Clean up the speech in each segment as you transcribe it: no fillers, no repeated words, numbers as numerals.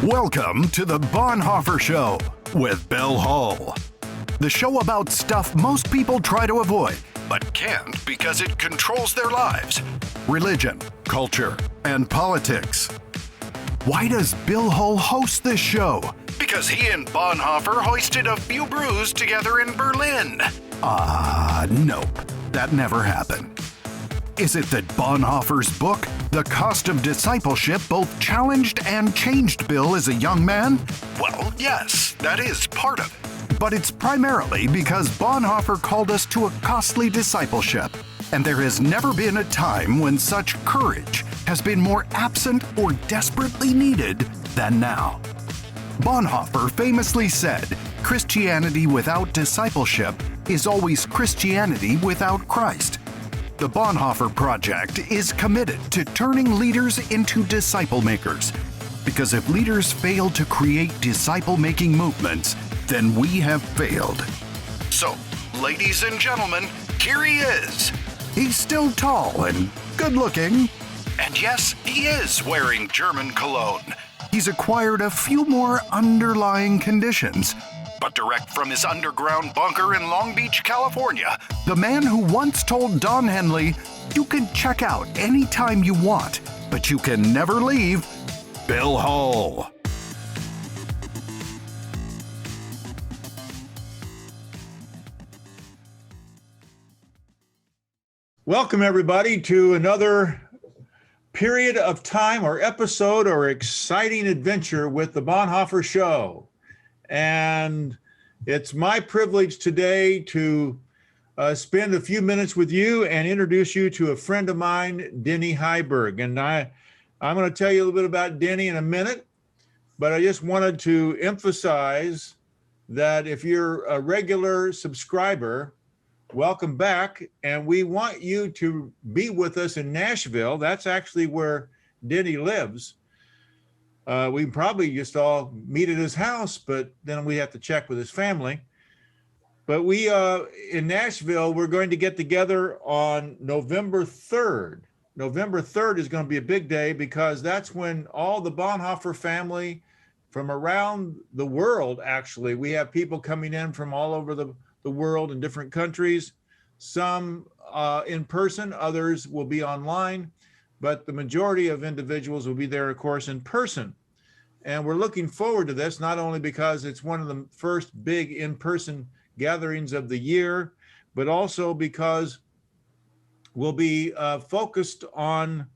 Welcome to the Bonhoeffer Show with Bill Hull. The show about stuff most people try to avoid, but can't because it controls their lives. Religion, culture, and politics. Why does Bill Hull host this show? Because he and Bonhoeffer hoisted a few brews together in Berlin. Nope. That never happened. Is it that Bonhoeffer's book, The Cost of Discipleship, both challenged and changed Bill as a young man? Well, yes, that is part of it. But it's primarily because Bonhoeffer called us to a costly discipleship, and there has never been a time when such courage has been more absent or desperately needed than now. Bonhoeffer famously said, "Christianity without discipleship is always Christianity without Christ." The Bonhoeffer Project is committed to turning leaders into disciple makers, because if leaders fail to create disciple-making movements, then we have failed. So, ladies and gentlemen, here he is. He's still tall and good-looking. And yes, he is wearing German cologne. He's acquired a few more underlying conditions. But direct from his underground bunker in Long Beach, California, the man who once told Don Henley, "You can check out anytime you want, but you can never leave," Bill Hull. Welcome, everybody, to another period of time or episode or exciting adventure with the Bonhoeffer Show. And it's my privilege today to spend a few minutes with you and introduce you to a friend of mine, Denny Heiberg. And I'm going to tell you a little bit about Denny in a minute, but I just wanted to emphasize that if you're a regular subscriber, welcome back. And we want you to be with us in Nashville. That's actually where Denny lives. We can probably just all meet at his house, but then we have to check with his family. But we, in Nashville, we're going to get together on November 3rd. November 3rd is going to be a big day because that's when all the Bonhoeffer family from around the world, actually, we have people coming in from all over the world in different countries, some in person, others will be online. But the majority of individuals will be there, of course, in person. And we're looking forward to this, not only because it's one of the first big in-person gatherings of the year, but also because we'll be focused on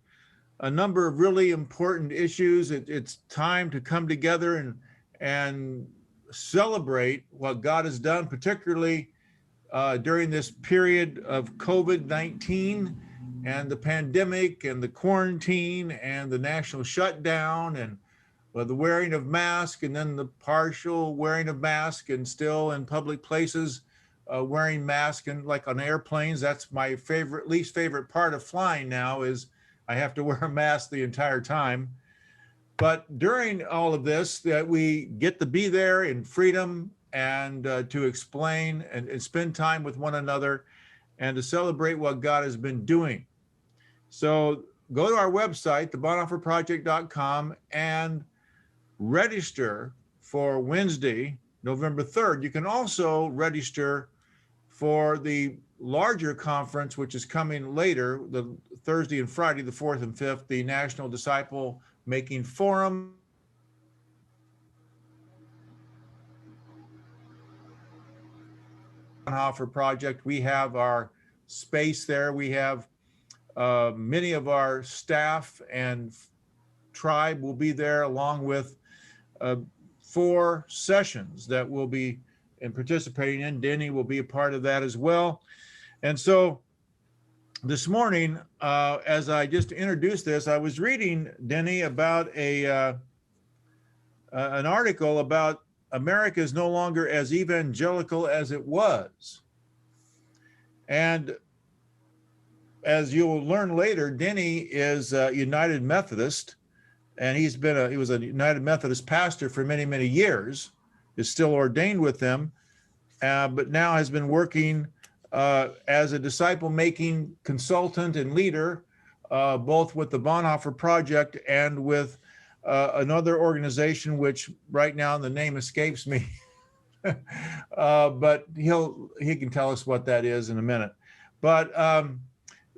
a number of really important issues. It's time to come together and celebrate what God has done, particularly during this period of COVID-19 and the pandemic and the quarantine and the national shutdown and the wearing of masks and then the partial wearing of masks and still in public places wearing masks and like on airplanes. That's my least favorite part of flying now is I have to wear a mask the entire time. But during all of this, that we get to be there in freedom and to explain and spend time with one another and to celebrate what God has been doing. So go to our website, thebonhoefferproject.com, and register for Wednesday, November 3rd. You can also register for the larger conference, which is coming later, the Thursday and Friday, the 4th and 5th, the National Disciple Making Forum. Bonhoeffer Project, we have our space there. We have many of our staff and tribe will be there, along with 4 sessions that we'll be participating in. Denny will be a part of that as well. And so this morning, as I just introduced this, I was reading, Denny, about an article about America is no longer as evangelical as it was. And as you'll learn later, Denny is a United Methodist, and he was a United Methodist pastor for many, many years, is still ordained with them, but now has been working as a disciple-making consultant and leader, both with the Bonhoeffer Project and with another organization, which right now the name escapes me, but he can tell us what that is in a minute. But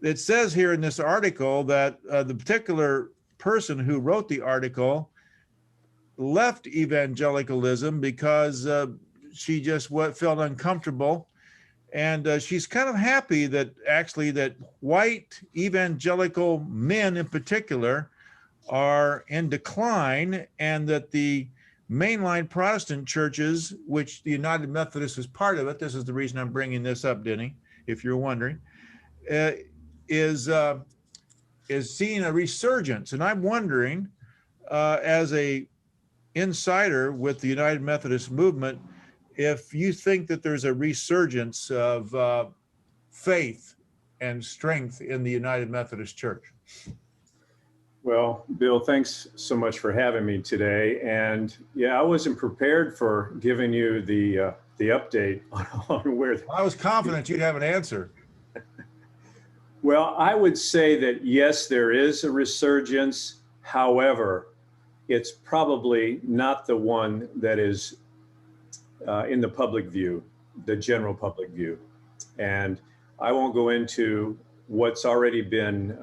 it says here in this article that the particular person who wrote the article left evangelicalism because she just felt uncomfortable. And she's kind of happy that actually that white evangelical men in particular are in decline, and that the mainline Protestant churches, which the United Methodist is part of it, this is the reason I'm bringing this up, Denny, if you're wondering, is seeing a resurgence. And I'm wondering, as a insider with the United Methodist movement, if you think that there's a resurgence of faith and strength in the United Methodist Church. Well, Bill, thanks so much for having me today. And yeah, I wasn't prepared for giving you the update on where. I was confident you'd have an answer. Well, I would say that yes, there is a resurgence. However, it's probably not the one that is in the public view, the general public view. And I won't go into what's already been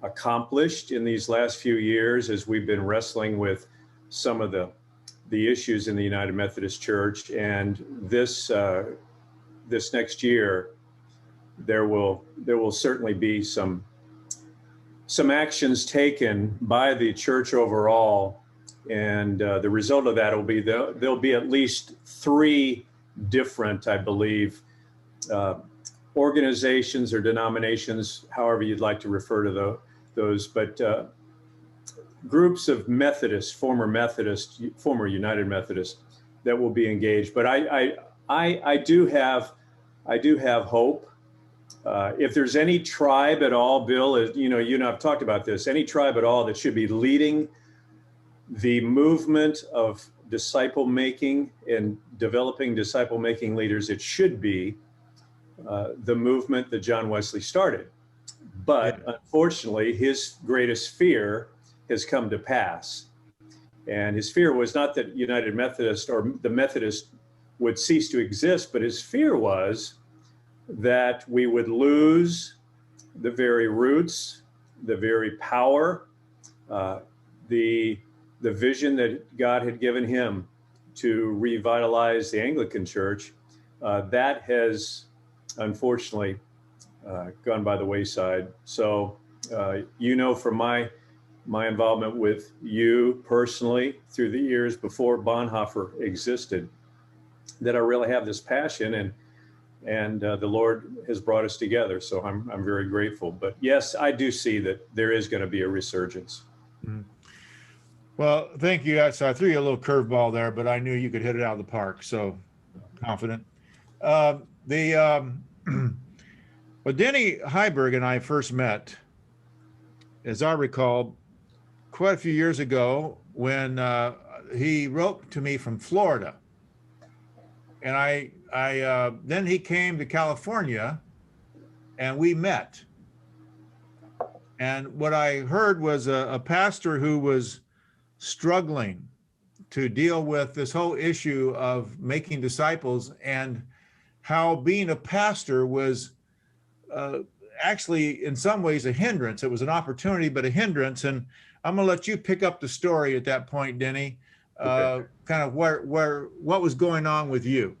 accomplished in these last few years as we've been wrestling with some of the issues in the United Methodist Church. And this next year, there will certainly be some actions taken by the church overall. And the result of that will be there'll be at least 3 different, I believe, organizations or denominations, however you'd like to refer to those, but groups of Methodists, former United Methodists, that will be engaged. But I do have hope. If there's any tribe at all, Bill, you and I've talked about this, any tribe at all that should be leading the movement of disciple making and developing disciple making leaders, it should be the movement that John Wesley started. But unfortunately, his greatest fear has come to pass. And his fear was not that United Methodist or the Methodist would cease to exist, but his fear was that we would lose the very roots, the very power, the vision that God had given him to revitalize the Anglican Church. That has unfortunately gone by the wayside. So, from my involvement with you personally through the years before Bonhoeffer existed, that I really have this passion, and the Lord has brought us together. So I'm very grateful. But yes, I do see that there is going to be a resurgence. Mm-hmm. Well, thank you. So I threw you a little curveball there, but I knew you could hit it out of the park. So confident. Well, Denny Heiberg and I first met, as I recall, quite a few years ago when he wrote to me from Florida. And I then he came to California and we met. And what I heard was a pastor who was struggling to deal with this whole issue of making disciples, and how being a pastor was actually in some ways a hindrance. It was an opportunity, but a hindrance. And I'm going to let you pick up the story at that point, Denny. Okay. Kind of what was going on with you?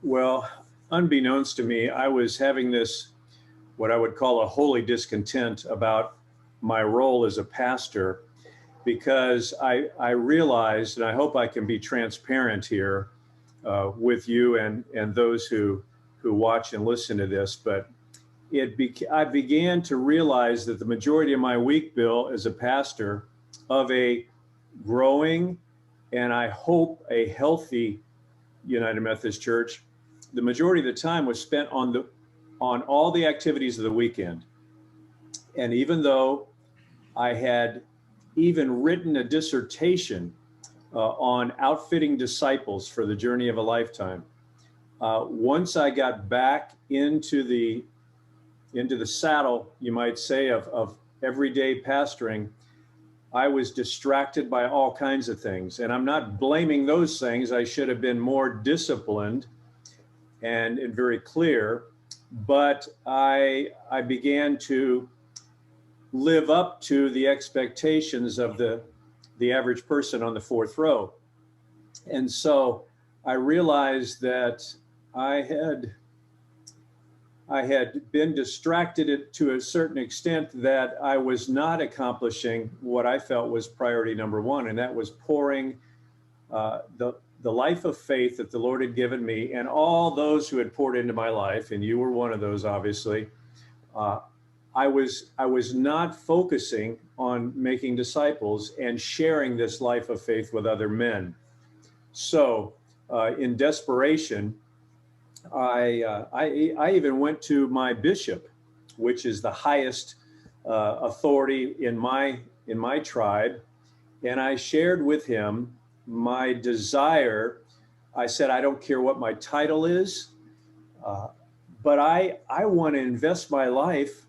Well, unbeknownst to me, I was having this, what I would call a holy discontent about my role as a pastor, because I realized, and I hope I can be transparent here with you and those who watch and listen to this, but I began to realize that the majority of my week, Bill, as a pastor of a growing and I hope a healthy United Methodist Church, the majority of the time was spent on all the activities of the weekend. And even though I had even written a dissertation on outfitting disciples for the journey of a lifetime, once I got back into the saddle, you might say, of everyday pastoring, I was distracted by all kinds of things. And I'm not blaming those things. I should have been more disciplined and very clear. But I began to live up to the expectations of the average person on the fourth row. And so I realized that I had been distracted to a certain extent, that I was not accomplishing what I felt was priority number one, and that was pouring the life of faith that the Lord had given me and all those who had poured into my life, and you were one of those, obviously. I was not focusing on making disciples and sharing this life of faith with other men. So in desperation, I even went to my bishop, which is the highest authority in my tribe, and I shared with him my desire. I said, I don't care what my title is, but I want to invest my life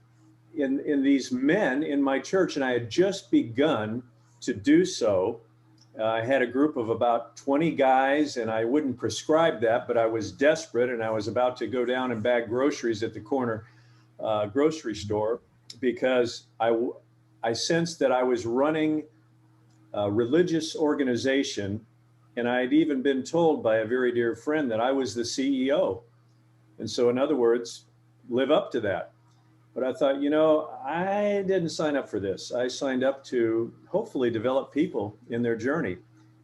in these men in my church, and I had just begun to do so. I had a group of about 20 guys, and I wouldn't prescribe that, but I was desperate, and I was about to go down and bag groceries at the corner grocery store, because I sensed that I was running a religious organization, and I had even been told by a very dear friend that I was the CEO. And so, in other words, live up to that. But I thought, I didn't sign up for this. I signed up to hopefully develop people in their journey.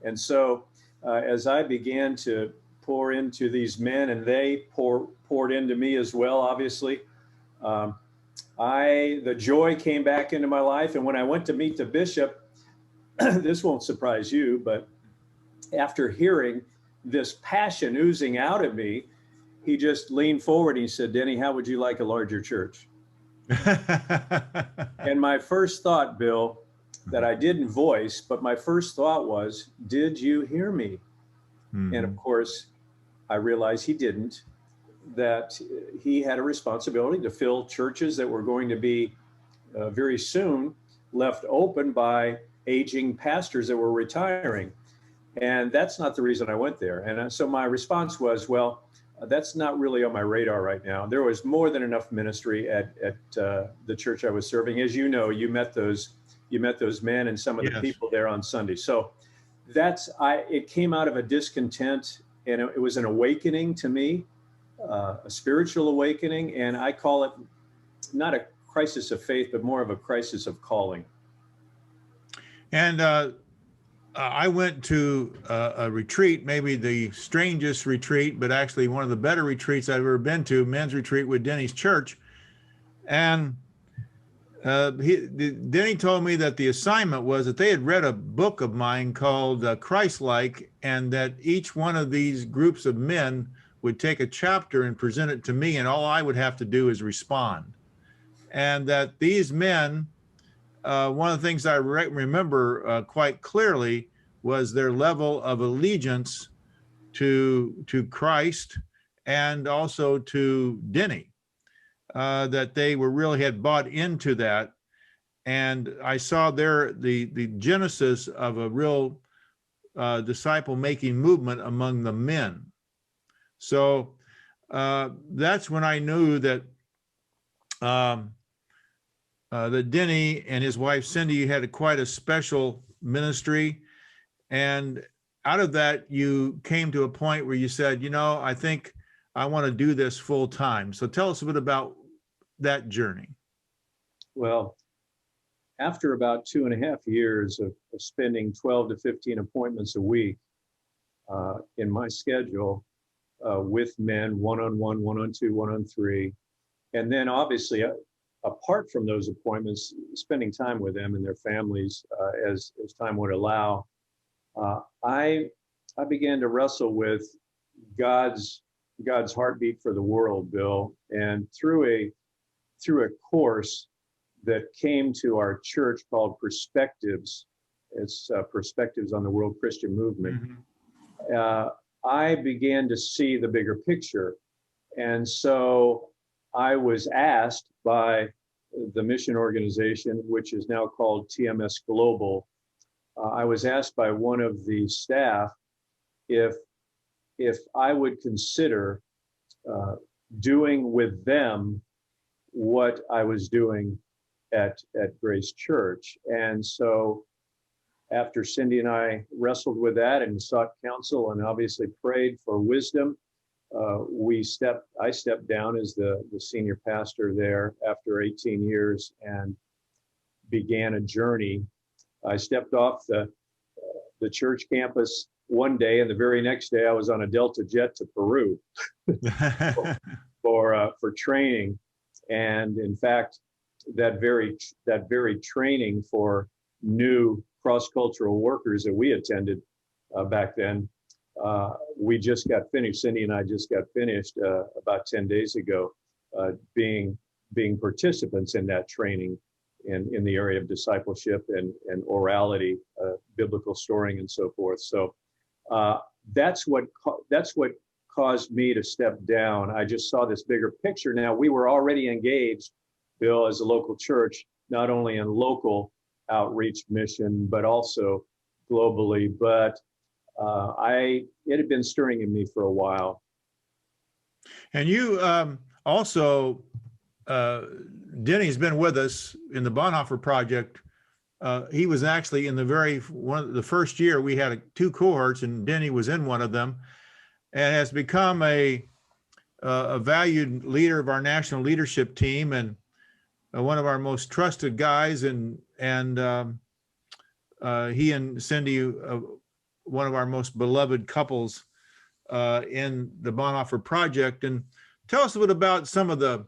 And so as I began to pour into these men, and they poured into me as well, obviously, the joy came back into my life. And when I went to meet the bishop, this won't surprise you, but after hearing this passion oozing out of me, he just leaned forward and he said, Denny, how would you like a larger church? And my first thought, Bill, that I didn't voice, but my first thought was, did you hear me? Mm-hmm. And of course, I realized he didn't, that he had a responsibility to fill churches that were going to be very soon left open by aging pastors that were retiring. And that's not the reason I went there. And so my response was, well, that's not really on my radar right now. There was more than enough ministry at the church I was serving. As you know, you met those men and some of the people there on Sunday. So it came out of a discontent, and it was an awakening to me, a spiritual awakening. And I call it not a crisis of faith, but more of a crisis of calling. And I went to a retreat, maybe the strangest retreat, but actually one of the better retreats I've ever been to, men's retreat with Denny's church. And Denny told me that the assignment was that they had read a book of mine called Christ-like, and that each one of these groups of men would take a chapter and present it to me, and all I would have to do is respond. And that these men, one of the things I remember quite clearly was their level of allegiance to Christ and also to Denny, that they really had bought into that. And I saw the genesis of a real disciple-making movement among the men. So that's when I knew that that Denny and his wife Cindy had quite a special ministry, and out of that you came to a point where you said, I think I want to do this full time. So tell us a bit about that journey. Well, after about 2.5 years of spending 12 to 15 appointments a week in my schedule with men, one-on-one, one-on-two, one-on-three, and then obviously apart from those appointments, spending time with them and their families as time would allow, I began to wrestle with God's heartbeat for the world, Bill. And through a course that came to our church called Perspectives, it's Perspectives on the World Christian Movement, mm-hmm. I began to see the bigger picture. And so I was asked by the mission organization, which is now called TMS Global, I was asked by one of the staff if I would consider doing with them what I was doing at Grace Church. And so after Cindy and I wrestled with that and sought counsel and obviously prayed for wisdom, I stepped down as the senior pastor there after 18 years and began a journey. I stepped off the church campus one day, and the very next day I was on a Delta jet to Peru for training. And in fact, that very training for new cross-cultural workers that we attended back then, we just got finished. Cindy and I just got finished about 10 days ago, being participants in that training in the area of discipleship and orality, biblical storing, and so forth. So that's what caused me to step down. I just saw this bigger picture. Now, we were already engaged, Bill, as a local church, not only in local outreach mission, but also globally. But it had been stirring in me for a while. And you also, Denny's been with us in the Bonhoeffer project. He was actually in the first year we had 2 cohorts, and Denny was in one of them, and has become a valued leader of our national leadership team and one of our most trusted guys. And he and Cindy, one of our most beloved couples in the Bonhoeffer project. And tell us a bit about some of the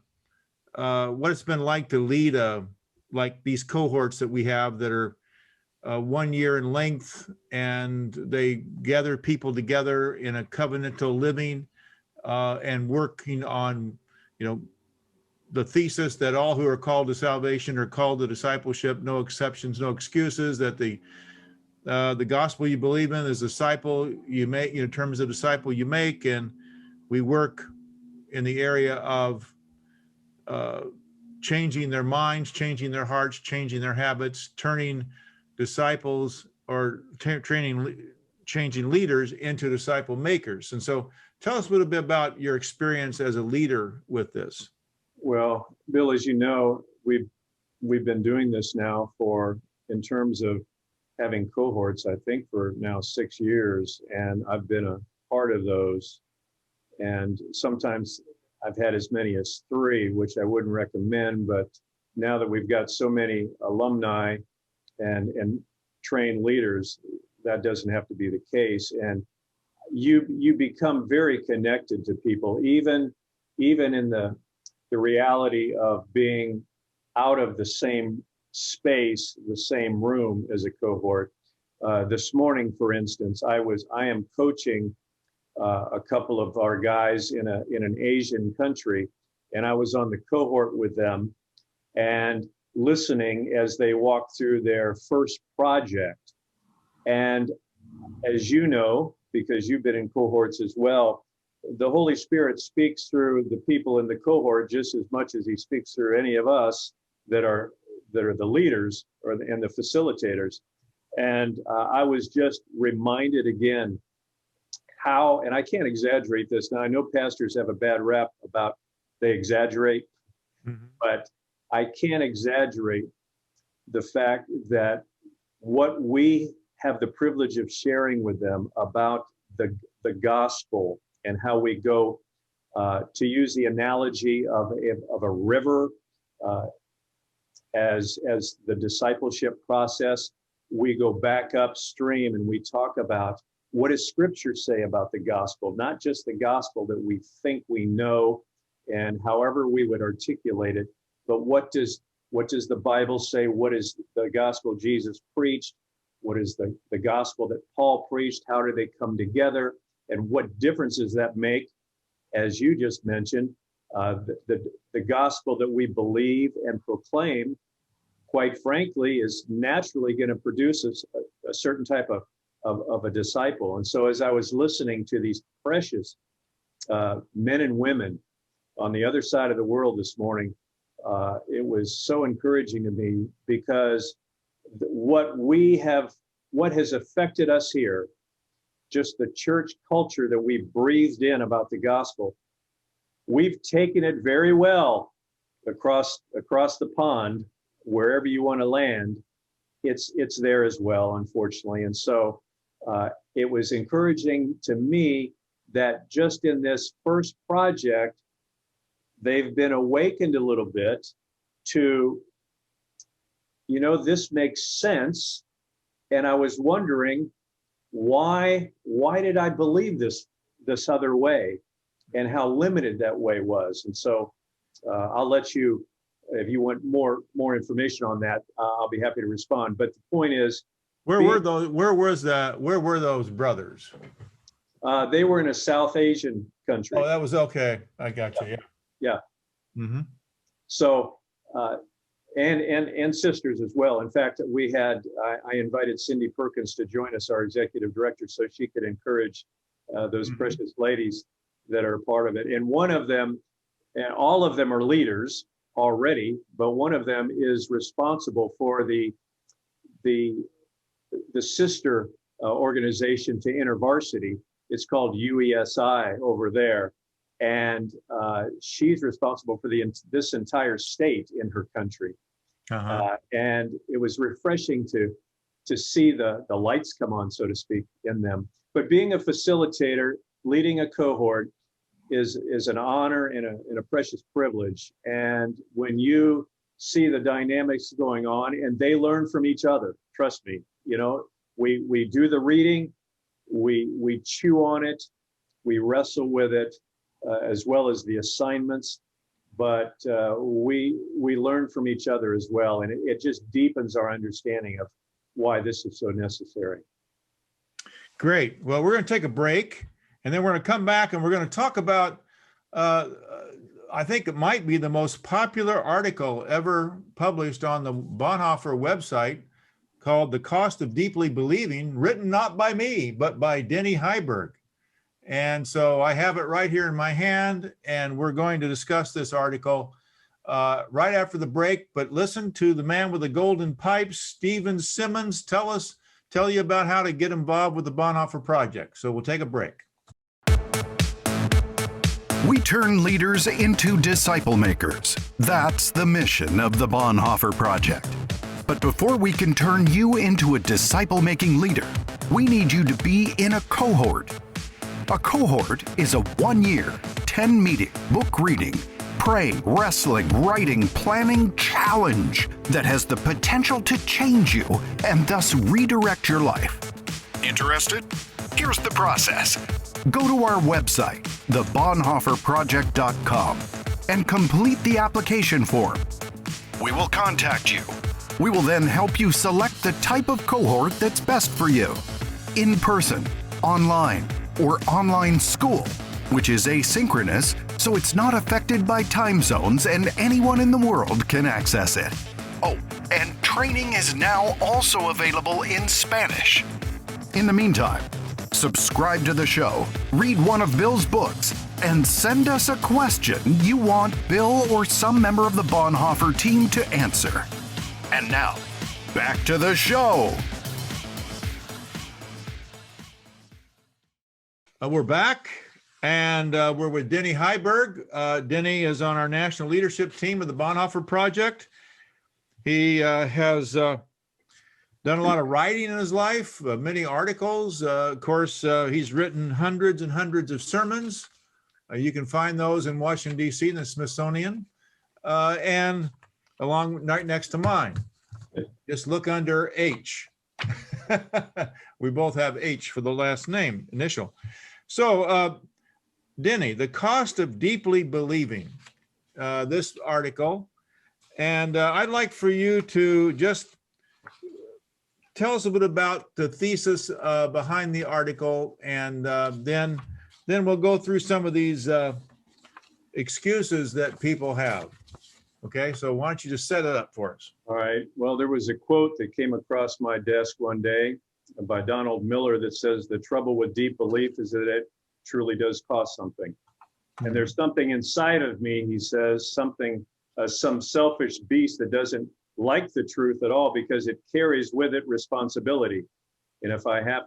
what it's been like to lead like these cohorts that we have that are 1 year in length, and they gather people together in a covenantal living and working on, the thesis that all who are called to salvation are called to discipleship, no exceptions, no excuses, that the gospel you believe in is disciple you make, in terms of disciple you make. And we work in the area of changing their minds, changing their hearts, changing their habits, turning disciples or changing leaders into disciple makers. And so tell us a little bit about your experience as a leader with this. Well, Bill, as you know, we've been doing this now in terms of having cohorts, I think for now 6 years, and I've been a part of those. And sometimes I've had as many as 3, which I wouldn't recommend, but now that we've got so many alumni and trained leaders, that doesn't have to be the case. And you become very connected to people, even in the reality of being out of the same space, the same room as a cohort. This morning, for instance, I am coaching a couple of our guys in an Asian country, and I was on the cohort with them and listening as they walked through their first project. And as you know, because you've been in cohorts as well, the Holy Spirit speaks through the people in the cohort just as much as he speaks through any of us that are the leaders and the facilitators. And I was just reminded again how, and I can't exaggerate this. Now, I know pastors have a bad rap about they exaggerate, but I can't exaggerate the fact that what we have the privilege of sharing with them about the gospel and how we go, to use the analogy of a river, as the discipleship process, we go back upstream and we talk about what does Scripture say about the gospel, not just the gospel that we think we know and however we would articulate it, but what does the Bible say? What is the gospel Jesus preached? What is the gospel that Paul preached? How do they come together? And what differences that make? As you just mentioned, the gospel that we believe and proclaim, quite frankly, is naturally going to produce a certain type of a disciple. And so as I was listening to these precious men and women on the other side of the world this morning, it was so encouraging to me, because what has affected us here, just the church culture that we breathed in about the gospel, we've taken it very well across the pond, wherever you want to land. It's there as well, unfortunately. And so it was encouraging to me that just in this first project, they've been awakened a little bit to, this makes sense. And I was wondering, why did I believe this other way, and how limited that way was. And so I'll let you, if you want more information on that, I'll be happy to respond. But the point is, where were those brothers? They were in a South Asian country. Oh, that was okay. I got you. Yeah. Mm-hmm. So, and sisters as well. In fact, I invited Cindy Perkins to join us, our executive director, so she could encourage those precious ladies that are a part of it. And one of them, and all of them are leaders already, but one of them is responsible for the sister organization to InterVarsity. It's called UESI over there. And she's responsible for this entire state in her country. And it was refreshing to see the lights come on, so to speak, in them. But being a facilitator, leading a cohort is an honor and a precious privilege. And when you see the dynamics going on, and they learn from each other, trust me, we do the reading, we chew on it, we wrestle with it, as well as the assignments, but we learn from each other as well, and it just deepens our understanding of why this is so necessary. Great. Well, we're going to take a break, and then we're going to come back, and we're going to talk about, I think it might be the most popular article ever published on the Bonhoeffer website, called "The Cost of Deeply Believing," written not by me, but by Denny Heiberg. And so I have it right here in my hand, and we're going to discuss this article right after the break. But listen to the man with the golden pipes, Stephen Simmons, tell you about how to get involved with the Bonhoeffer Project. So we'll take a break. We turn leaders into disciple makers. That's the mission of the Bonhoeffer Project. But before we can turn you into a disciple-making leader, we need you to be in a cohort. A cohort is a 1-year, 10-meeting, book reading, praying, wrestling, writing, planning challenge that has the potential to change you and thus redirect your life. Interested? Here's the process. Go to our website, thebonhoefferproject.com, and complete the application form. We will contact you. We will then help you select the type of cohort that's best for you. In person, online, or online school, which is asynchronous, so it's not affected by time zones and anyone in the world can access it. Oh, and training is now also available in Spanish. In the meantime, subscribe to the show, read one of Bill's books, and send us a question you want Bill or some member of the Bonhoeffer team to answer. And now, back to the show. We're back, and we're with Denny Heiberg. Denny is on our national leadership team of the Bonhoeffer Project. He has done a lot of writing in his life, many articles. Of course, he's written hundreds and hundreds of sermons. You can find those in Washington, D.C., in the Smithsonian, and along right next to mine. Just look under H. We both have H for the last name, initial. So, Denny, The Cost of Deeply Believing, this article, and I'd like for you to just tell us a bit about the thesis behind the article, and then we'll go through some of these excuses that people have. Okay, so why don't you just set it up for us? All right. Well, there was a quote that came across my desk one day by Donald Miller that says, "The trouble with deep belief is that it truly does cost something." And there's something inside of me, he says, something some selfish beast that doesn't like the truth at all, because it carries with it responsibility. And if I have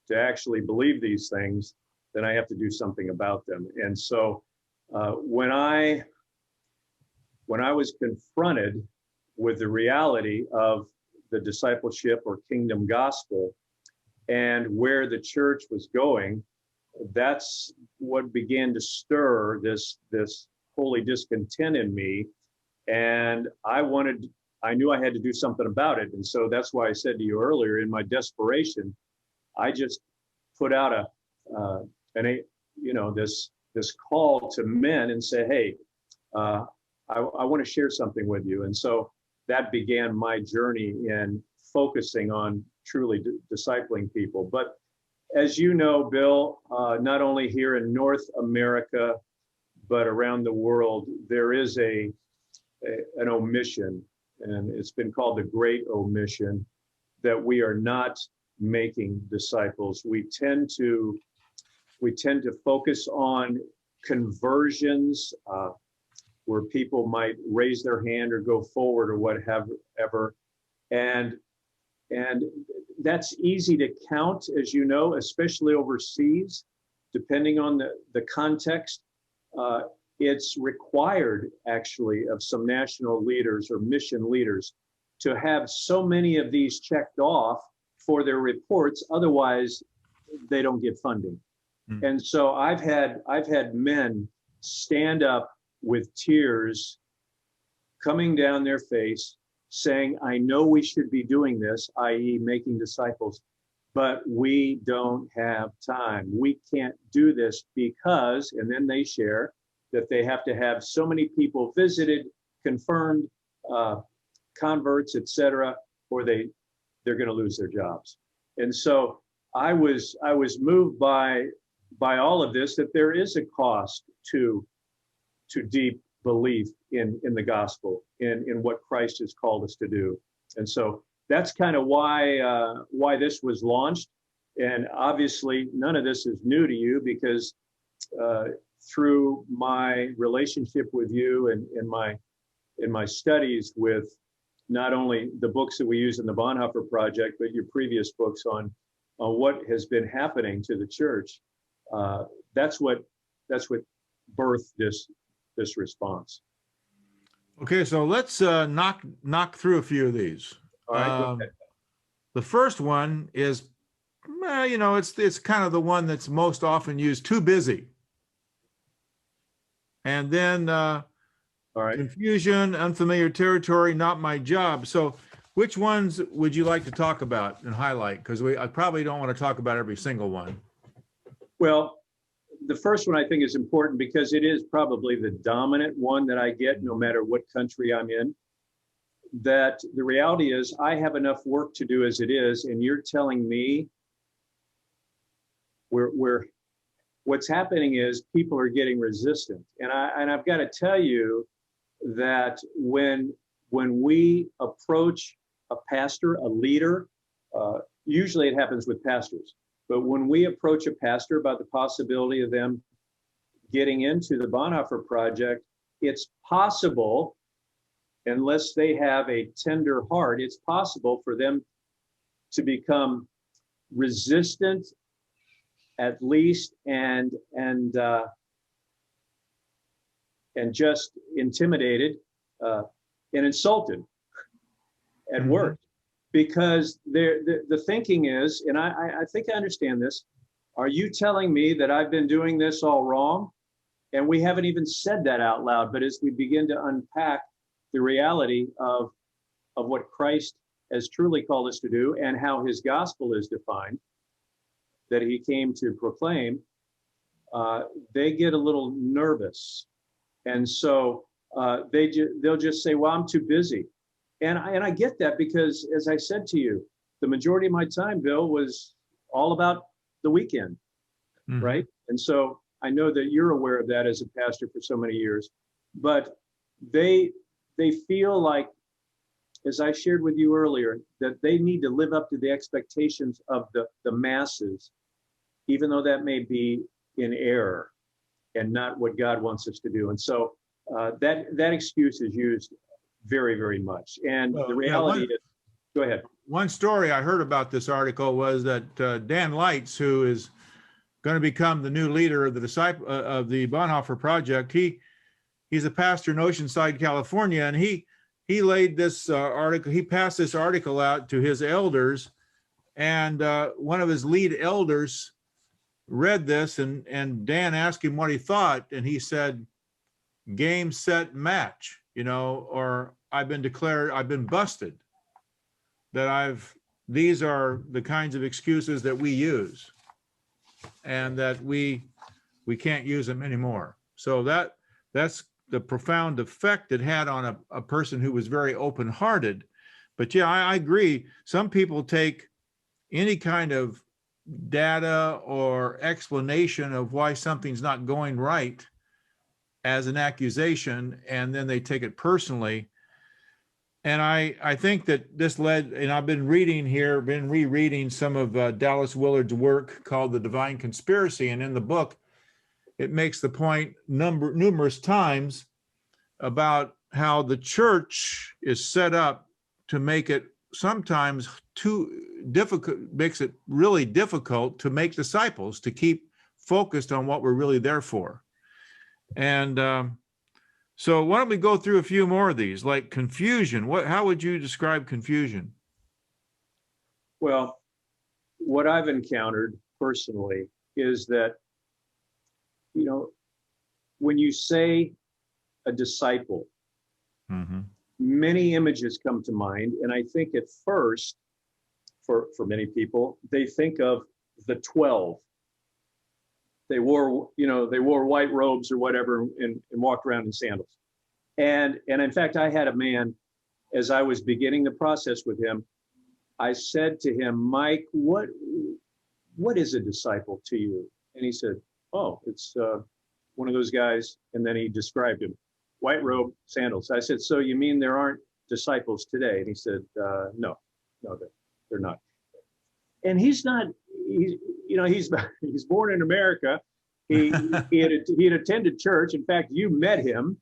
to actually believe these things, then I have to do something about them. And so when I was confronted with the reality of the discipleship or kingdom gospel and where the church was going, that's what began to stir this holy discontent in me. And I knew I had to do something about it. And so that's why I said to you earlier, in my desperation, I just put out this call to men and say, hey, I want to share something with you. And so that began my journey in focusing on truly discipling people. But as you know, Bill, not only here in North America, but around the world, there is an omission, and it's been called the great omission, that we are not making disciples. We tend to focus on conversions, where people might raise their hand or go forward or whatever. And that's easy to count, as you know, especially overseas, depending on the context. It's required, actually, of some national leaders or mission leaders to have so many of these checked off for their reports. Otherwise, they don't get funding. And so I've had men stand up with tears coming down their face saying, I know we should be doing this, i.e. making disciples, but we don't have time. We can't do this because, and then they share that they have to have so many people visited, confirmed, converts, etc., or they're going to lose their jobs. And so I was moved by all of this, that there is a cost to deep belief in the gospel, in what Christ has called us to do. And so that's kind of why this was launched. And obviously none of this is new to you, because through my relationship with you and in my studies with not only the books that we use in the Bonhoeffer Project, but your previous books on what has been happening to the church, that's what birthed this response. Okay, so let's knock through a few of these. All right, go ahead. The first one is, it's kind of the one that's most often used: too busy. And then All right. confusion, unfamiliar territory, not my job. So which ones would you like to talk about and highlight? Because I probably don't want to talk about every single one. Well, the first one I think is important because it is probably the dominant one that I get no matter what country I'm in. That the reality is I have enough work to do as it is, and you're telling me what's happening is people are getting resistant. And I've got to tell you that when we approach a pastor, a leader, usually it happens with pastors, but when we approach a pastor about the possibility of them getting into the Bonhoeffer Project, it's possible, unless they have a tender heart, it's possible for them to become resistant, at least, and just intimidated and insulted at work, because the thinking is, and I think I understand this, are you telling me that I've been doing this all wrong? And we haven't even said that out loud, but as we begin to unpack the reality of what Christ has truly called us to do and how his gospel is defined, that he came to proclaim, they get a little nervous. And so they'll just say, well, I'm too busy. And I get that, because as I said to you, the majority of my time, Bill, was all about the weekend, right? And so I know that you're aware of that as a pastor for so many years, but they feel like, as I shared with you earlier, that they need to live up to the expectations of the masses, even though that may be in error and not what God wants us to do. And so that excuse is used very, very much. And the reality is, go ahead. One story I heard about this article was that Dan Leitz, who is going to become the new leader of the Bonhoeffer Project, he's a pastor in Oceanside, California, and he laid this article. He passed this article out to his elders, and one of his lead elders read this, and Dan asked him what he thought, and he said, "Game, set, match," or I've been busted. These are the kinds of excuses that we use, and that we can't use them anymore. So that's the profound effect it had on a person who was very open-hearted. But yeah, I agree. Some people take any kind of data or explanation of why something's not going right as an accusation, and then they take it personally. And I think that this led, and I've been rereading some of Dallas Willard's work called The Divine Conspiracy. And in the book, it makes the point numerous times about how the church is set up to make it sometimes too difficult, makes it really difficult to make disciples, to keep focused on what we're really there for. And so why don't we go through a few more of these, like confusion. How would you describe confusion? Well, what I've encountered personally is that, when you say a disciple, many images come to mind. And I think at first, for many people, they think of the 12. They wore white robes or whatever and walked around in sandals. And in fact, I had a man, as I was beginning the process with him, I said to him, "Mike, what is a disciple to you?" And he said, "Oh, it's one of those guys." And then he described him, white robe, sandals. I said, "So you mean there aren't disciples today?" And he said, No, they're not. And he's born in America. He had attended church. In fact, you met him.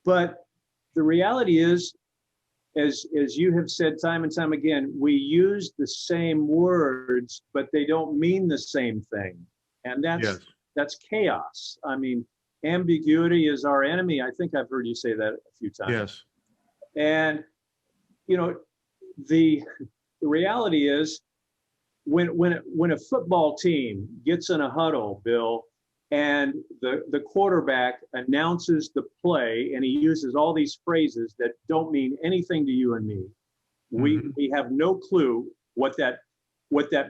But the reality is, as you have said time and time again, we use the same words, but they don't mean the same thing. And that's chaos. I mean, ambiguity is our enemy. I think I've heard you say that a few times. Yes. And, the reality is, when a football team gets in a huddle, Bill, and the quarterback announces the play, and he uses all these phrases that don't mean anything to you and me, we have no clue what that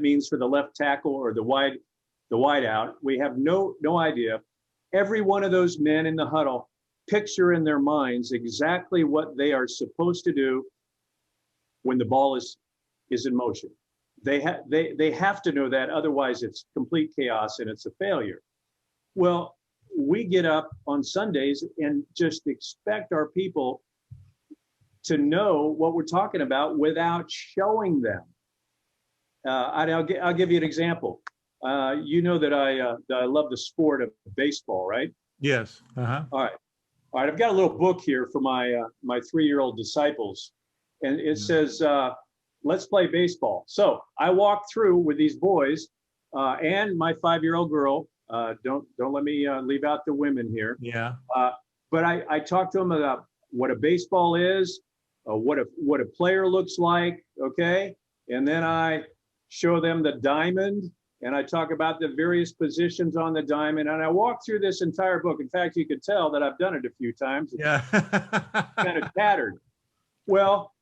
means for the left tackle or the wide out. We have no idea. Every one of those men in the huddle picture in their minds exactly what they are supposed to do when the ball is in motion. They have to know that, otherwise it's complete chaos and it's a failure. Well, we get up on Sundays and just expect our people to know what we're talking about without showing them. I'll give you an example. You know that I love the sport of baseball, right? Yes. All right. I've got a little book here for my 3-year-old disciples, and it says, "Let's play baseball." So I walk through with these boys and my 5-year-old girl. Don't let me leave out the women here. Yeah. But I talk to them about what a baseball is, what a player looks like, okay? And then I show them the diamond, and I talk about the various positions on the diamond, and I walk through this entire book. In fact, you could tell that I've done it a few times. Yeah. Kind of tattered. Well,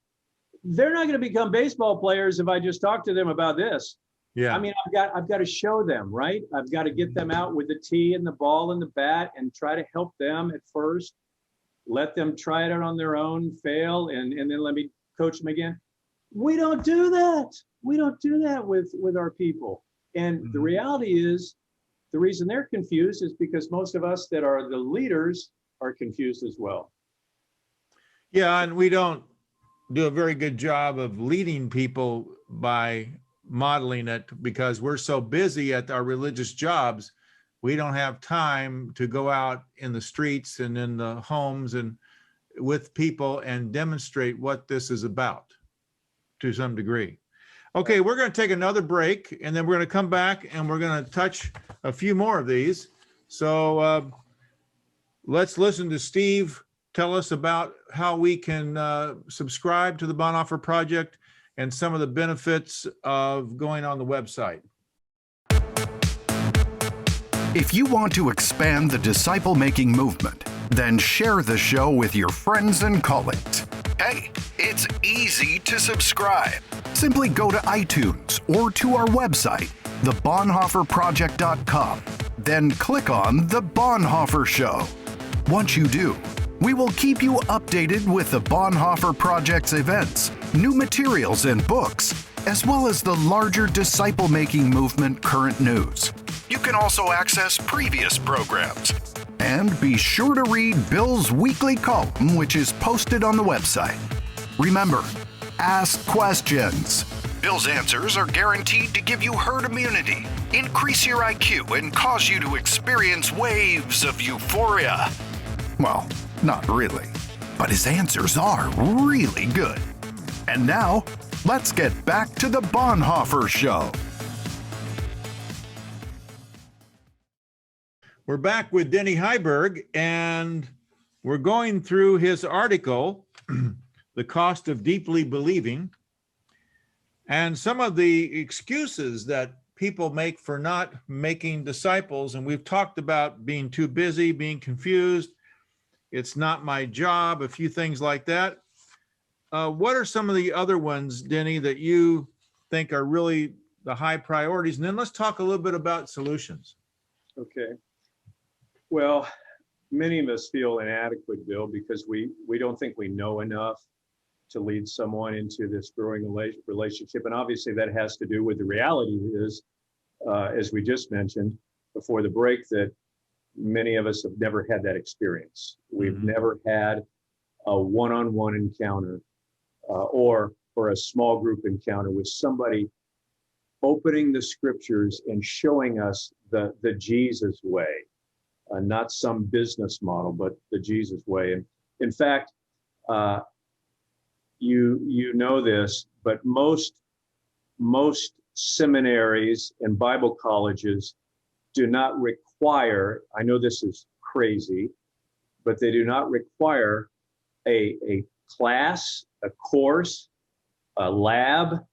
they're not going to become baseball players if I just talk to them about this. Yeah. I mean, I've got to show them, right? I've got to get them out with the tee and the ball and the bat and try to help them at first. Let them try it out on their own, fail, and then let me coach them again. We don't do that. We don't do that with our people. And the reality is, the reason they're confused is because most of us that are the leaders are confused as well. Yeah, and we don't do a very good job of leading people by modeling it, because we're so busy at our religious jobs we don't have time to go out in the streets and in the homes and with people and demonstrate what this is about to some degree. Okay, we're going to take another break, and then we're going to come back and we're going to touch a few more of these. So let's listen to Steve tell us about how we can subscribe to the Bonhoeffer Project and some of the benefits of going on the website. If you want to expand the disciple-making movement, then share the show with your friends and colleagues. Hey, it's easy to subscribe. Simply go to iTunes or to our website, thebonhoefferproject.com, then click on The Bonhoeffer Show. Once you do, we will keep you updated with the Bonhoeffer Project's events, new materials and books, as well as the larger disciple-making movement current news. You can also access previous programs. And be sure to read Bill's weekly column, which is posted on the website. Remember, ask questions. Bill's answers are guaranteed to give you herd immunity, increase your IQ, and cause you to experience waves of euphoria. Well, not really, but his answers are really good. And now, let's get back to the Bonhoeffer Show. We're back with Denny Heiberg, and we're going through his article, The Cost of Deeply Believing, and some of the excuses that people make for not making disciples. And we've talked about being too busy, being confused, it's not my job, a few things like that. What are some of the other ones, Denny, that you think are really the high priorities? And then let's talk a little bit about solutions. Okay. Well, many of us feel inadequate, Bill, because we don't think we know enough to lead someone into this growing relationship. And obviously that has to do with the reality is, as we just mentioned before the break, that many of us have never had that experience. We've never had a one-on-one encounter or a small group encounter with somebody opening the scriptures and showing us the Jesus way. Not some business model, but the Jesus way. And in fact, you know this, but most seminaries and Bible colleges do not require, I know this is crazy, but they do not require a class, a course, a lab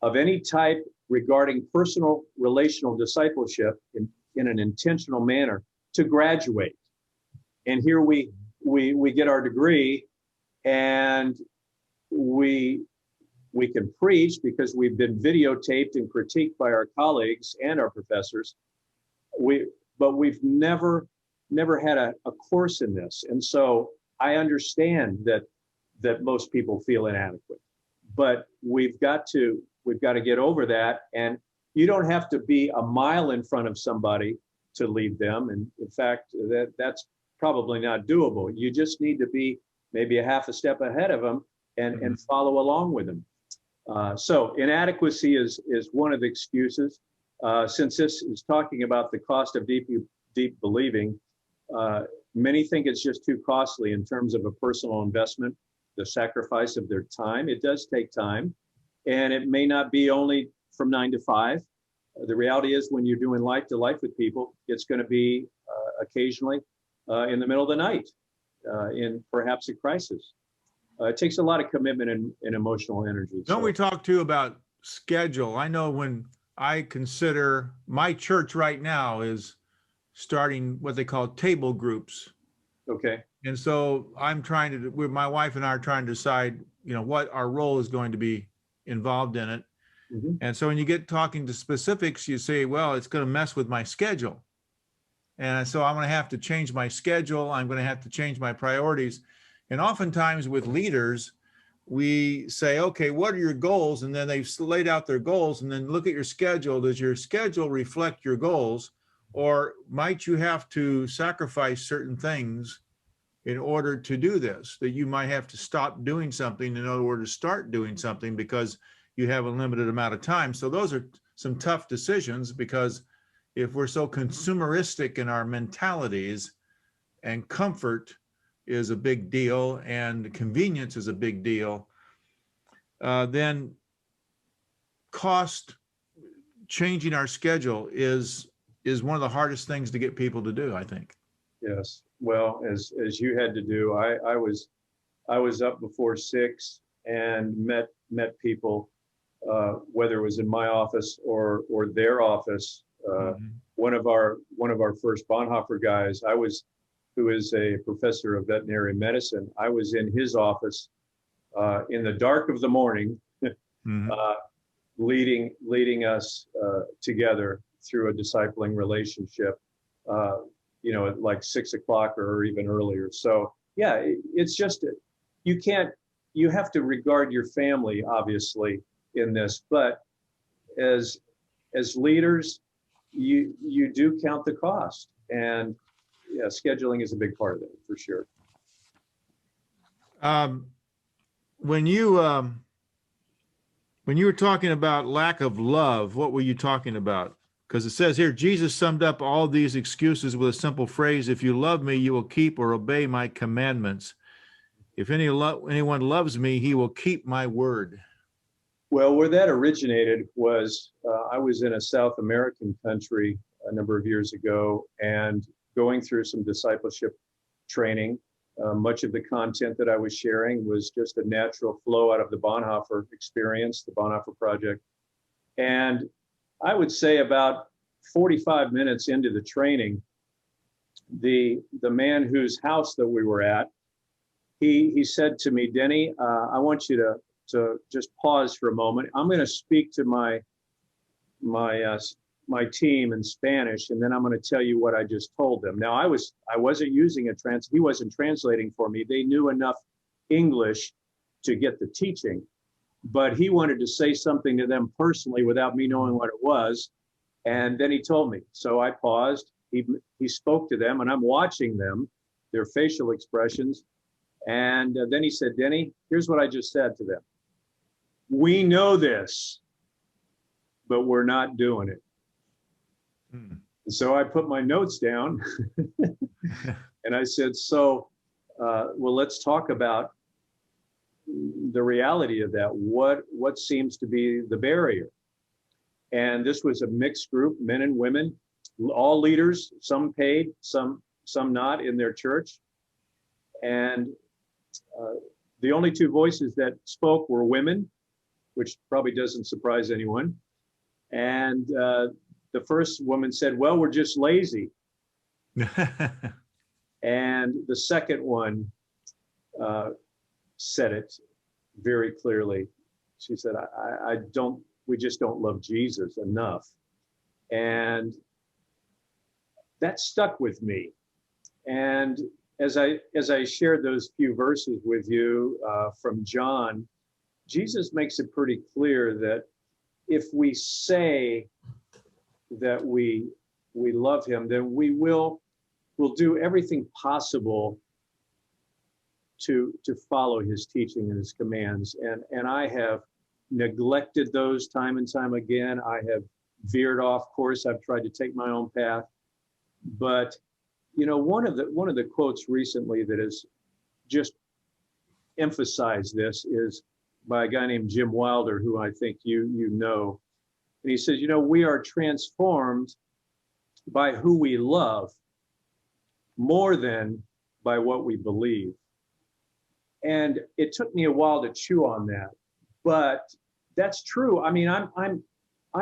of any type regarding personal relational discipleship in an intentional manner to graduate. And here we get our degree, and we can preach because we've been videotaped and critiqued by our colleagues and our professors. But we've never had a course in this. And so I understand that most people feel inadequate, but we've got to get over that. And you don't have to be a mile in front of somebody to lead them. And in fact, that's probably not doable. You just need to be maybe a half a step ahead of them and follow along with them. So inadequacy is one of the excuses. Since this is talking about the cost of deep believing, many think it's just too costly in terms of a personal investment, the sacrifice of their time. It does take time, and it may not be only from 9 to 5. The reality is when you're doing life to life with people, it's going to be occasionally in the middle of the night, in perhaps a crisis. It takes a lot of commitment and emotional energy. Don't we talk too about schedule? I know when I consider my church right now is starting what they call table groups. Okay. And so I'm trying to, my wife and I are trying to decide, what our role is going to be involved in it. And so when you get talking to specifics, you say, well, it's going to mess with my schedule. And so I'm going to have to change my schedule. I'm going to have to change my priorities. And oftentimes with leaders, we say, okay, what are your goals? And then they've laid out their goals, and then look at your schedule. Does your schedule reflect your goals? Or might you have to sacrifice certain things in order to do this, that you might have to stop doing something in order to start doing something because you have a limited amount of time? So those are some tough decisions because we're so consumeristic in our mentalities, and comfort is a big deal and convenience is a big deal, then cost, changing our schedule is one of the hardest things to get people to do, I think. Yes. Well, as you had to do, I was up before 6 and met people, whether it was in my office or their office. One of our first Bonhoeffer guys, who is a professor of veterinary medicine, I was in his office in the dark of the morning, leading us together through a discipling relationship, at like 6 o'clock or even earlier. So yeah, it's just, you have to regard your family, obviously, in this, but as leaders, you do count the cost, and yeah, scheduling is a big part of it for sure. When you were talking about lack of love, what were you talking about? Because it says here, Jesus summed up all these excuses with a simple phrase: if you love me, you will keep or obey my commandments. If anyone loves me, he will keep my word. Well, where that originated was I was in a South American country a number of years ago and going through some discipleship training. Much of the content that I was sharing was just a natural flow out of the Bonhoeffer experience, the Bonhoeffer Project. And I would say about 45 minutes into the training, the man whose house that we were at, he said to me, "Denny, I want you to just pause for a moment. I'm going to speak to my team in Spanish, and then I'm going to tell you what I just told them." Now, I wasn't using he wasn't translating for me. They knew enough English to get the teaching, but he wanted to say something to them personally without me knowing what it was. And then he told me. So I paused. He spoke to them, and I'm watching them, their facial expressions. And then he said, "Denny, here's what I just said to them. We know this, but we're not doing it." So I put my notes down and I said, well, let's talk about the reality of that. What seems to be the barrier? And this was a mixed group, men and women, all leaders, some paid, some not in their church. And the only two voices that spoke were women, which probably doesn't surprise anyone. And the first woman said, "Well, we're just lazy." And the second one said it very clearly. She said, we just don't love Jesus enough. And that stuck with me. And as I shared those few verses with you from John, Jesus makes it pretty clear that if we say that we love him, then we'll do everything possible to follow his teaching and his commands. And I have neglected those time and time again. I have veered off course. I've tried to take my own path. But one of the quotes recently that has just emphasized this is by a guy named Jim Wilder, who I think you know. And he says, we are transformed by who we love more than by what we believe. And it took me a while to chew on that, but that's true. I mean, I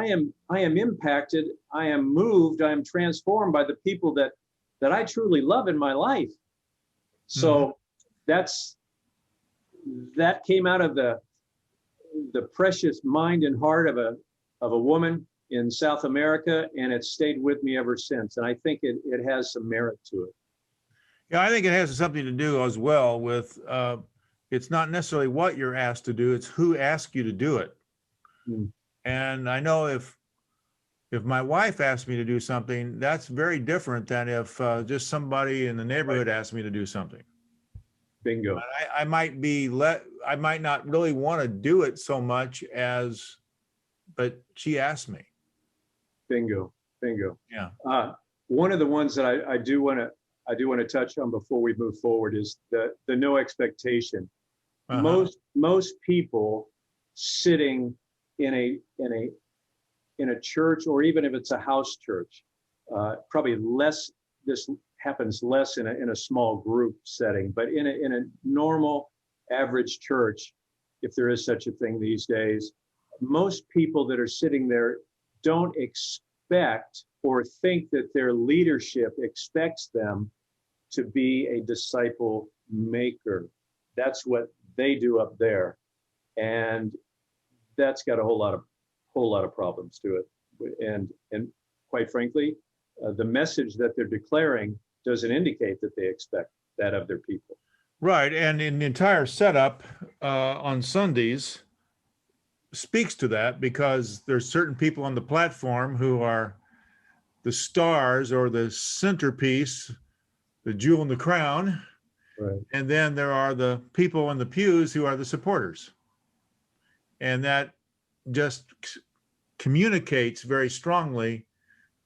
am impacted. I am moved. I am transformed by the people that I truly love in my life. So that came out of the precious mind and heart of a woman in South America, and it's stayed with me ever since. And I think it has some merit to it. Yeah, I think it has something to do as well with, it's not necessarily what you're asked to do, it's who asked you to do it. And I know if my wife asked me to do something, that's very different than if just somebody in the neighborhood asked me to do something. Bingo. I might not really want to do it so much but she asked me. Bingo. Bingo. Yeah. One of the ones that I do want to touch on before we move forward is the no expectation. Most people sitting in a church, or even if it's a house church, probably less. This happens less in a small group setting, but in a normal average church, if there is such a thing these days, most people that are sitting there don't expect or think that their leadership expects them to be a disciple maker. That's what they do up there, and that's got a whole lot of problems to it. And quite frankly, the message that they're declaring doesn't indicate that they expect that of their people. Right, and in the entire setup on Sundays speaks to that, because there's certain people on the platform who are the stars or the centerpiece, the jewel in the crown. Right. And then there are the people in the pews who are the supporters. And that just communicates very strongly.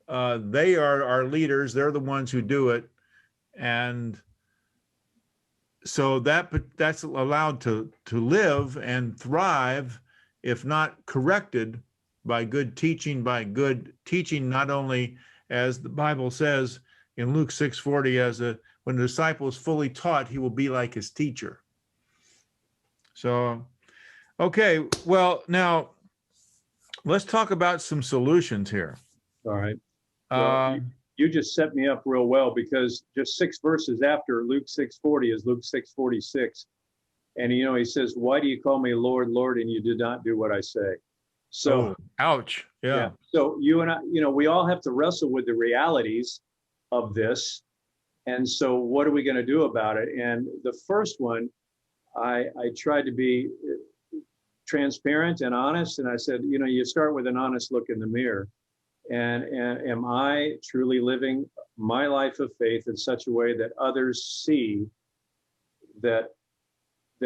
They are our leaders. They're the ones who do it. And so that's allowed to live and thrive, if not corrected by good teaching, not only, as the Bible says in Luke 6:40, when the disciple is fully taught, he will be like his teacher. So, okay, well, now let's talk about some solutions here. All right. Well, you just set me up real well, because just 6 verses after Luke 6:40 is Luke 6:46. And, he says, "Why do you call me Lord, Lord, and you did not do what I say?" So, ouch. Yeah. So you and I, we all have to wrestle with the realities of this. And so what are we going to do about it? And the first one, I tried to be transparent and honest. And I said, you start with an honest look in the mirror. And am I truly living my life of faith in such a way that others see that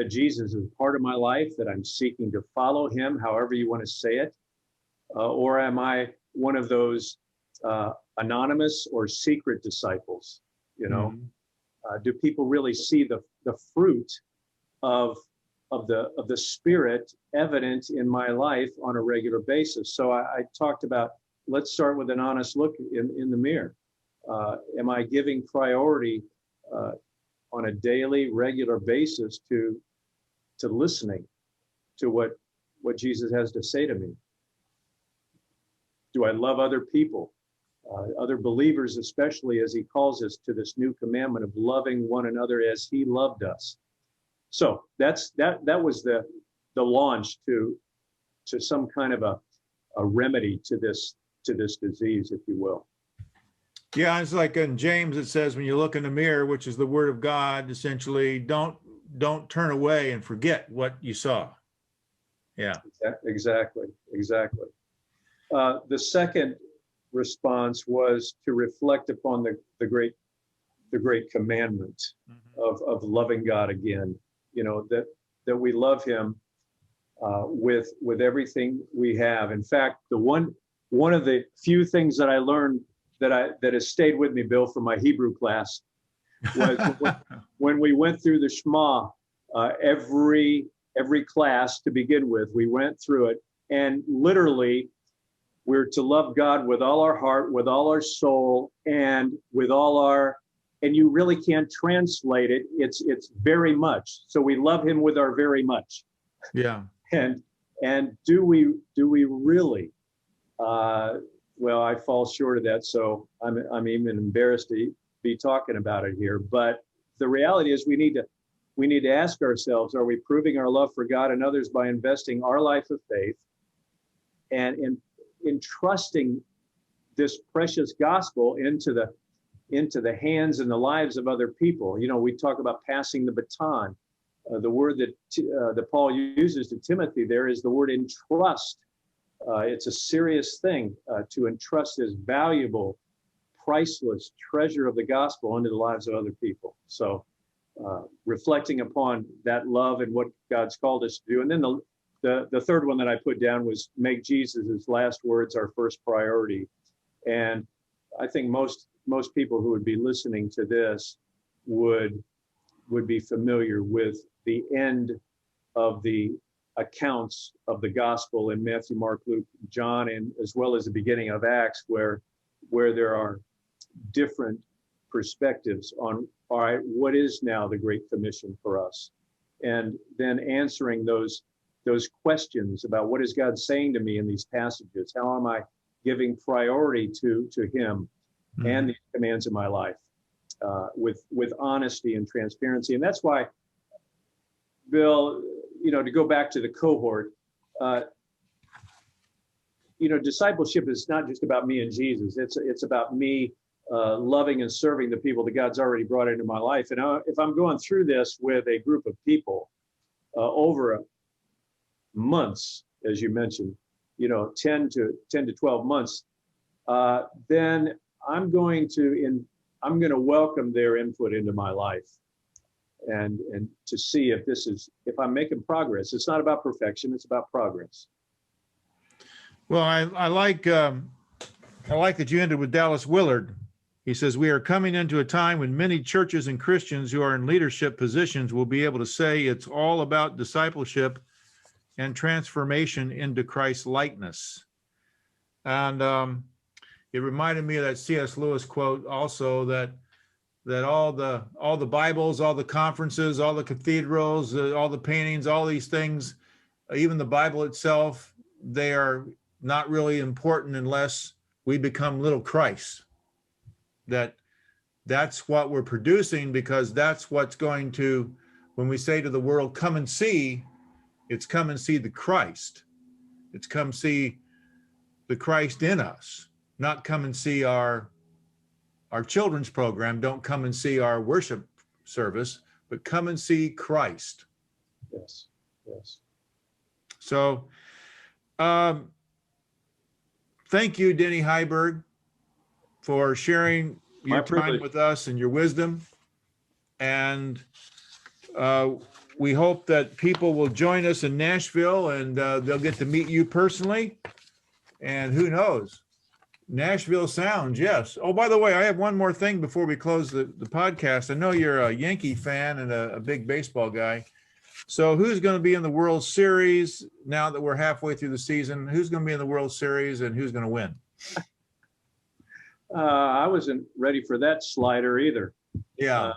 Jesus is part of my life, that I'm seeking to follow him, however you want to say it? Or am I one of those anonymous or secret disciples? Do people really see the fruit of the Spirit evident in my life on a regular basis? So I talked about, let's start with an honest look in the mirror. Am I giving priority on a daily, regular basis to listening to what Jesus has to say to me? Do I love other people, other believers, especially as he calls us to this new commandment of loving one another as he loved us? So that was the launch to some kind of a remedy to this disease, if you will. Yeah, it's like in James, it says, when you look in the mirror, which is the word of God, essentially, don't turn away and forget what you saw. Yeah. Exactly. The second response was to reflect upon the great commandment of loving God again. That we love him with everything we have. In fact, one of the few things that I learned that has stayed with me, Bill, from my Hebrew class, was when we went through the Shema, every class to begin with, we went through it, and literally we're to love God with all our heart, with all our soul, and with all our, and you really can't translate it. It's very much. So we love him with our very much. Yeah. And do we really? Well, I fall short of that, so I'm even embarrassed to be talking about it here. But the reality is, we need to ask ourselves: are we proving our love for God and others by investing our life of faith and in trusting this precious gospel into the hands and the lives of other people? We talk about passing the baton. The word that Paul uses to Timothy there is the word entrust. It's a serious thing to entrust this valuable, priceless treasure of the gospel into the lives of other people. So reflecting upon that love and what God's called us to do. And then the third one that I put down was make Jesus' last words our first priority. And I think most people who would be listening to this would be familiar with the end of the accounts of the gospel in Matthew, Mark, Luke, John, and as well as the beginning of Acts, where there are different perspectives on, all right, what is now the Great Commission for us? And then answering those questions about what is God saying to me in these passages? How am I giving priority to him and the commands of my life with honesty and transparency? And that's why, Bill, to go back to the cohort, discipleship is not just about me and Jesus. It's about me loving and serving the people that God's already brought into my life. And if I'm going through this with a group of people over months, as you mentioned, 10 to 12 months, then I'm going to welcome their input into my life and to see if I'm making progress. It's not about perfection, it's about progress. Well, I like that you ended with Dallas Willard. He says, we are coming into a time when many churches and Christians who are in leadership positions will be able to say it's all about discipleship and transformation into Christ's likeness. And it reminded me of that C.S. Lewis quote also, that all the Bibles, all the conferences, all the cathedrals, all the paintings, all these things, even the Bible itself, they are not really important unless we become little Christ. That's what we're producing, because that's what's going to, when we say to the world, come and see, it's come and see the Christ. It's come see the Christ in us, not come and see our children's program. Don't come and see our worship service, but come and see Christ. Yes, yes. So, thank you, Denny Heiberg, for sharing your time with us and your wisdom. And we hope that people will join us in Nashville, and they'll get to meet you personally. And who knows? Nashville sounds, yes. Oh, by the way, I have one more thing before we close the podcast. I know you're a Yankee fan and a big baseball guy. So who's going to be in the World Series now that we're halfway through the season? Who's going to be in the World Series and who's going to win? I wasn't ready for that slider either. Yeah.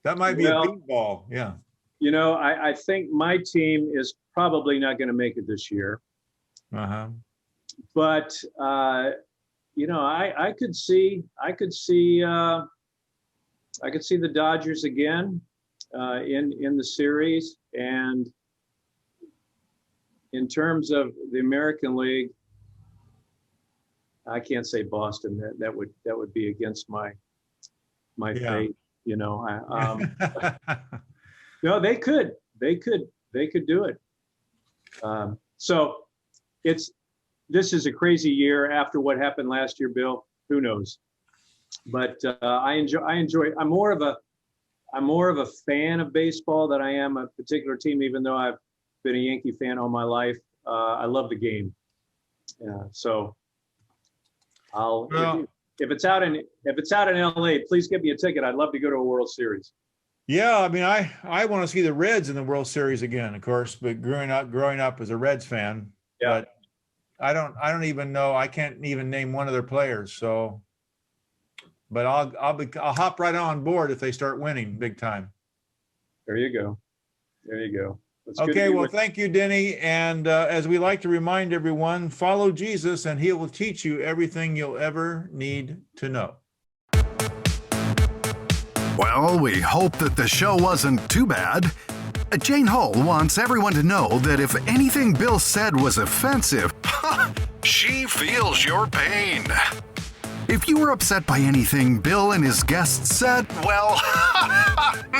That might be a beat ball. Yeah. I think my team is probably not going to make it this year. Uh-huh. But I could see the Dodgers again in the series. And in terms of the American League, I can't say Boston. That would be against my faith. No, they could do it. So this is a crazy year after what happened last year, Bill. Who knows? But I enjoy. I'm more of a fan of baseball than I am a particular team. Even though I've been a Yankee fan all my life, I love the game. So if it's out in LA, please get me a ticket. I'd love to go to a World Series. Yeah, I mean, I want to see the Reds in the World Series again, of course. But growing up as a Reds fan, yeah. But I don't even know. I can't even name one of their players. So, but I'll hop right on board if they start winning big time. There you go. That's okay. Well, thank you, Denny. And as we like to remind everyone, follow Jesus, and He will teach you everything you'll ever need to know. Well, we hope that the show wasn't too bad. Jane Hull wants everyone to know that if anything Bill said was offensive, she feels your pain. If you were upset by anything Bill and his guests said, well,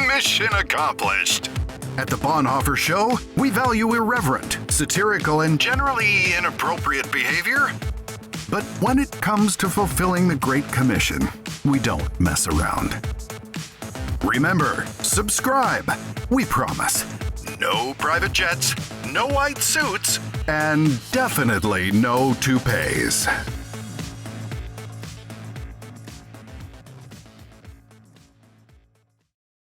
mission accomplished. At the Bonhoeffer Show, we value irreverent, satirical, and generally inappropriate behavior. But when it comes to fulfilling the Great Commission, we don't mess around. Remember, subscribe. We promise. No private jets, no white suits, and definitely no toupees.